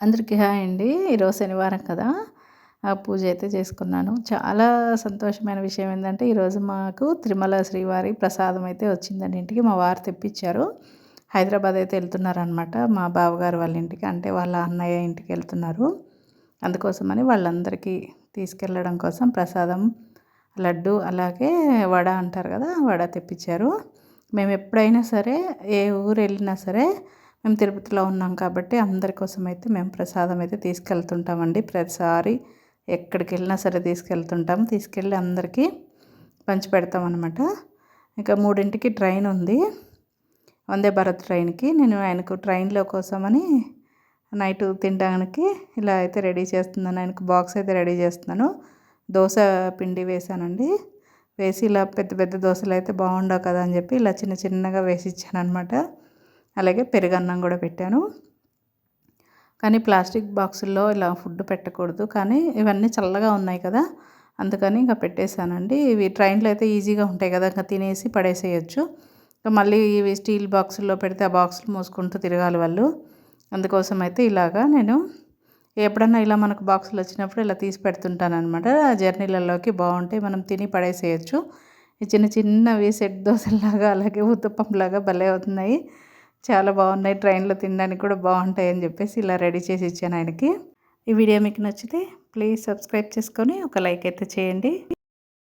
అందరికీ హాయ్ అండి. ఈరోజు శనివారం కదా! పూజ అయితే చేసుకున్నాను. చాలా సంతోషమైన విషయం ఏందంటే, ఈరోజు మాకు తిరుమల శ్రీవారి ప్రసాదం అయితే వచ్చిందండి ఇంటికి. మా వారు తెప్పించారు. హైదరాబాద్ అయితే వెళ్తున్నారనమాట. మా బావగారు వాళ్ళ ఇంటికి, అంటే వాళ్ళ అన్నయ్య ఇంటికి వెళ్తున్నారు. అందుకోసమని వాళ్ళందరికీ తీసుకెళ్ళడం కోసం ప్రసాదం, లడ్డు, అలాగే వడ అంటారు కదా! వడ తెప్పించారు. మేము ఎప్పుడైనా సరే, ఏ ఊరు వెళ్ళినా సరే, మేము తిరుపతిలో ఉన్నాం కాబట్టి అందరి కోసం అయితే మేము ప్రసాదం అయితే తీసుకెళ్తుంటామండి. ప్రతిసారి ఎక్కడికి వెళ్ళినా సరే తీసుకెళ్తుంటాం. తీసుకెళ్ళి అందరికీ పంచిపెడతాం అనమాట. ఇంకా 3కి ట్రైన్ ఉంది, వందే భారత్ ట్రైన్కి. నేను ఆయనకు ట్రైన్లో కోసమని నైట్ తినడానికి ఇలా అయితే రెడీ చేస్తున్నాను. ఆయనకు బాక్స్ అయితే రెడీ చేస్తున్నాను. దోశ పిండి వేసానండి. వేసి ఇలా పెద్ద పెద్ద దోశలు అయితే బాగుండవు కదా అని చెప్పి ఇలా చిన్న చిన్నగా వేసి ఇచ్చాను అనమాట. అలాగే పెరుగన్నం కూడా పెట్టాను. కానీ ప్లాస్టిక్ బాక్సుల్లో ఇలా ఫుడ్ పెట్టకూడదు, కానీ ఇవన్నీ చల్లగా ఉన్నాయి కదా, అందుకని ఇంకా పెట్టేశానండి. ఇవి ట్రైన్లో అయితే ఈజీగా ఉంటాయి కదా, ఇంకా తినేసి పడేసేయచ్చు. ఇంకా మళ్ళీ ఇవి స్టీల్ బాక్సుల్లో పెడితే ఆ బాక్సులు మోసుకుంటూ తిరగాలి వాళ్ళు. అందుకోసం అయితే ఇలాగా నేను ఎప్పుడన్నా ఇలా మనకు బాక్సులు వచ్చినప్పుడు ఇలా తీసి పెడుతుంటాను అనమాట. ఆ జర్నీలలోకి బాగుంటాయి, మనం తిని పడేసేయచ్చు. ఈ చిన్న చిన్నవి సెట్ దోశలాగా, అలాగే ఉత్తప్పంలాగా భలే అవుతున్నాయి. చాలా బాగున్నాయి. ట్రైన్లో తినడానికి కూడా బాగుంటాయి అని చెప్పేసి ఇలా రెడీ చేసి ఇచ్చాను ఆయనకి. ఈ వీడియో మీకు నచ్చితే ప్లీజ్ సబ్స్క్రైబ్ చేసుకొని ఒక లైక్ అయితే చేయండి.